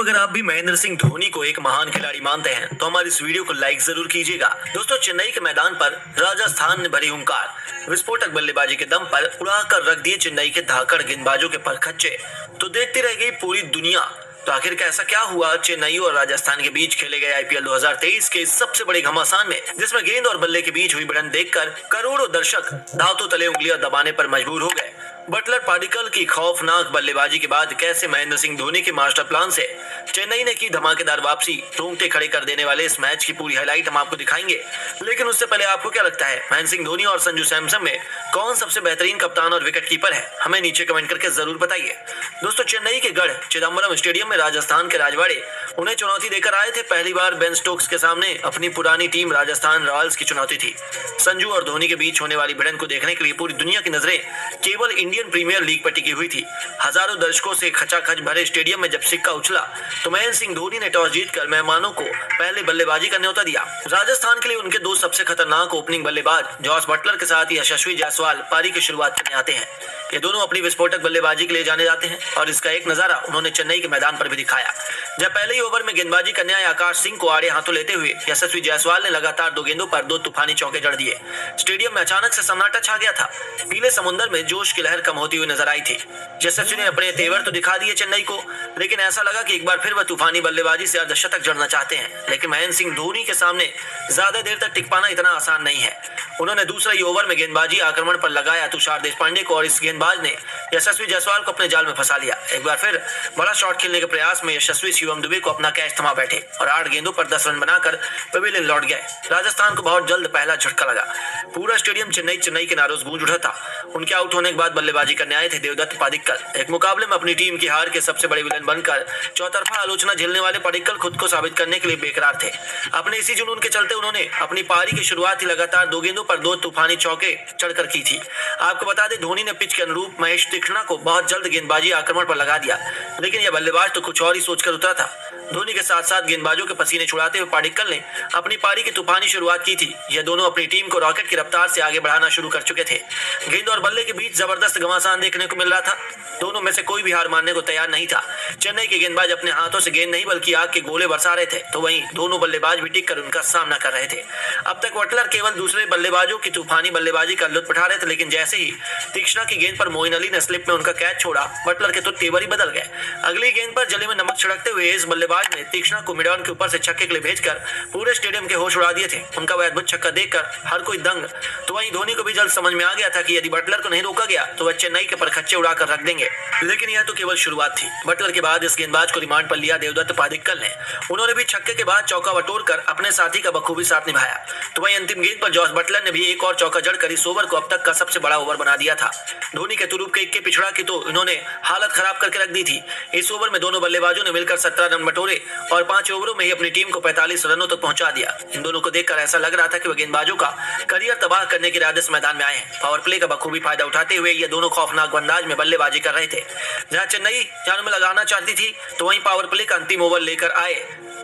अगर आप भी महेंद्र सिंह धोनी को एक महान खिलाड़ी मानते हैं तो हमारी इस वीडियो को लाइक जरूर कीजिएगा। दोस्तों, चेन्नई के मैदान पर राजस्थान ने भरी हुंकार, विस्फोटक बल्लेबाजी के दम पर उड़ाकर रख दिए चेन्नई के धाकड़ गेंदबाजों के परखच्चे। तो देखती रह गई पूरी दुनिया। तो आखिर ऐसा क्या हुआ चेन्नई और राजस्थान के बीच खेले गए आईपीएल 2023 के सबसे बड़े घमासान में, जिसमें गेंद और बल्ले के बीच हुई भिड़ंत देखकर करोड़ों दर्शक दांतों तले उंगलियां दबाने पर मजबूर हो गए। बटलर पाडिक्कल की खौफनाक बल्लेबाजी के बाद कैसे महेंद्र सिंह धोनी के मास्टर प्लान से चेन्नई ने की धमाकेदार वापसी, रोंगटे खड़े कर देने वाले इस मैच की पूरी हाईलाइट हम आपको दिखाएंगे। लेकिन उससे पहले आपको क्या लगता है, महेंद्र सिंह धोनी और संजू सैमसन में कौन सबसे बेहतरीन कप्तान और विकेट कीपर है? हमें नीचे कमेंट करके जरूर बताइए। दोस्तों, चेन्नई के गढ़ चिदम्बरम स्टेडियम में राजस्थान के राजवाड़े उन्हें चुनौती देकर आए थे। पहली बार बेन स्टोक्स के सामने अपनी पुरानी टीम राजस्थान रॉयल्स की चुनौती थी। संजू और धोनी के बीच होने वाली भिड़ंत को देखने के लिए पूरी दुनिया की नजरें केवल इंडियन प्रीमियर लीग पर टिकी हुई थी। हजारों दर्शकों से खचाखच भरे स्टेडियम में जब सिक्का उछला तो महेंद्र सिंह धोनी ने टॉस जीतकर मेहमानों को पहले बल्लेबाजी का न्योता दिया। राजस्थान के लिए उनके दो सबसे खतरनाक ओपनिंग बल्लेबाज जॉस बटलर के साथ यशस्वी जायसवाल पारी की शुरुआत करने आते हैं। ये दोनों अपनी विस्फोटक बल्लेबाजी के लिए जाने जाते हैं और इसका एक नजारा उन्होंने चेन्नई के मैदान पर भी दिखाया। जब पहले ही ओवर में गेंदबाजी करने आए आकाश सिंह को आड़े हाथों लेते हुए यशस्वी जायसवाल ने लगातार दो गेंदों पर दो तूफानी चौके जड़ दिए। स्टेडियम में अचानक से सन्नाटा छा गया था। पीले समुद्र में जोश की लहर कम होती हुई नजर आई थी। यशस्वी ने अपने तेवर तो दिखा दिए चेन्नई को, लेकिन ऐसा लगा कि एक बार फिर वह तूफानी बल्लेबाजी से अर्धशतक जड़ना चाहते हैं। लेकिन महेंद्र सिंह धोनी के सामने ज्यादा देर तक टिक पाना इतना आसान नहीं है। उन्होंने दूसरा ही ओवर में गेंदबाजी आक्रमण पर लगाया तुषार देशपांडे को और इस गेंदबाज ने यशस्वी जायसवाल को अपने जाल में फंसा लिया। एक बार फिर बड़ा शॉट खेलने के प्रयास में यशस्वी शिवम दुबे को अपना कैच थमा बैठे और 8 गेंदों पर 10 रन बनाकर पवेलियन लौट गए। राजस्थान को बहुत जल्द पहला झटका लगा। पूरा स्टेडियम चेन्नई के नारों से गूंज उठा था। उनके आउट होने के बाद बल्लेबाजी करने आए थे देवदत्त पाडिक्कल। एक मुकाबले में अपनी टीम की हार के सबसे बड़े विलन बनकर चौतरफा आलोचना झेलने वाले पाडिक्कल खुद को साबित करने के लिए बेकरार थे। अपने इसी जुनून के चलते उन्होंने अपनी पारी की शुरुआत ही लगातार 2 गेंदों पर 2 तूफानी चौके चढ़कर की थी। आपको बता दें, धोनी ने पिच के अनुरूप महेश तीक्ष्णा को बहुत जल्द गेंदबाजी आक्रमण पर लगा दिया, लेकिन यह बल्लेबाज तो कुछ और ही सोचकर उतरा था। धोनी के साथ साथ गेंदबाजों के पसीने छुड़ाते हुए पाडिक्कल ने अपनी पारी की तूफानी शुरुआत की थी। यह दोनों अपनी टीम को रॉकेट की रफ्तार से आगे बढ़ाना शुरू कर चुके थे। गेंद और बल्ले के बीच जबरदस्त घमासान देखने को मिल रहा था। दोनों में से कोई भी हार मानने को तैयार नहीं था। चेन्नई के गेंदबाज अपने हाथों से गेंद नहीं बल्कि आग के गोले बरसा रहे थे, तो वहीं दोनों बल्लेबाज भी टिक कर उनका सामना कर रहे थे। अब तक बटलर केवल दूसरे बल्लेबाजों की तूफानी बल्लेबाजी का लुत्फ उठा रहे थे, लेकिन जैसे ही तीक्ष्णा की गेंद पर मोइन अली ने स्लिप में उनका कैच छोड़ा, बटलर के तो तेवर ही बदल गए। अगली गेंद पर जले में नमक छिड़कते हुए इस बल्लेबाज ने तीक्ष्णा को मिड ऑन के ऊपर से छक्के के लिए भेजकर पूरे स्टेडियम के होश उड़ा दिए थे। उनका वह अद्भुत छक्का देखकर हर कोई दंग। तो वहीं धोनी को भी जल्द समझ में आ गया था कि यदि बटलर को नहीं रोका गया तो वह चेन्नई के परखच्चे उड़ाकर रख देंगे। लेकिन यह तो केवल शुरुआत थी। बटलर के बाद इस गेंदबाज को रिमांड पर लिया देवदत्त पाडिक्कल ने। उन्होंने भी छक्के के बाद चौका बटोरकर अपने साथी का बखूबी साथ निभाया। तो वहीं अंतिम गेंद पर जॉस बटलर ने भी एक और चौका जड़कर इस ओवर को अब तक का सबसे बड़ा ओवर बना दिया था। धोनी के तुरूप के इक्के पिछड़ा की तो इन्होंने हालत खराब करके रख दी थी। इस ओवर में दोनों बल्लेबाजों ने मिलकर 17 रन बटोरे और 5 ओवरों में ही अपनी टीम को 45 रनों तक पहुंचा दिया। इन दोनों को देखकर ऐसा लग रहा था कि वह गेंदबाजों का करियर तबाह करने के इरादे से मैदान में आए हैं। पावर प्ले का बखूबी फायदा उठाते हुए ये दोनों खौफनाक अंदाज में बल्लेबाजी कर रहे थे। जहां चेन्नई जान में लगाना चाहती थी, तो वहीं पावर प्ले का अंतिम ओवर लेकर आए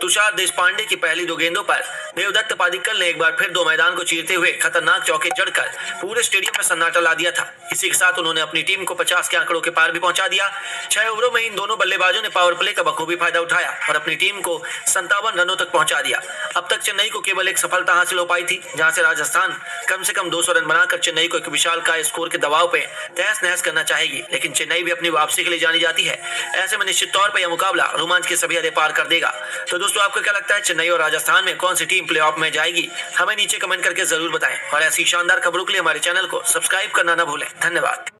तुषार देशपांडे की पहली 2 गेंदों पर देवदत्त पाडिक्कल ने एक बार फिर 2 मैदान को चीरते हुए खतरनाक चौके जड़कर पूरे स्टेडियम में सन्नाटा ला दिया था। इसी के साथ उन्होंने अपनी टीम को 50 के आंकड़ों के पार भी पहुंचा दिया। 6 ओवरों में इन दोनों बल्लेबाजों ने पावर प्ले का बखूबी फायदा उठाया और अपनी टीम को 57 रनों तक पहुंचा दिया। अब तक चेन्नई को केवल एक सफलता हासिल हो पाई थी, जहां से राजस्थान कम से कम 200 रन बनाकर चेन्नई को एक विशालकाय स्कोर के दबाव पे तहस नहस करना चाहेगी। लेकिन चेन्नई भी अपनी वापसी के लिए जानी जाती है। ऐसे में निश्चित तौर पर यह मुकाबला रोमांच के सभी हदें पार कर देगा। तो दोस्तों, आपको क्या लगता है, चेन्नई और राजस्थान में कौन सी टीम प्लेऑफ में जाएगी? हमें नीचे कमेंट करके जरूर बताएं और ऐसी शानदार खबरों के लिए हमारे चैनल को सब्सक्राइब करना ना भूलें। धन्यवाद।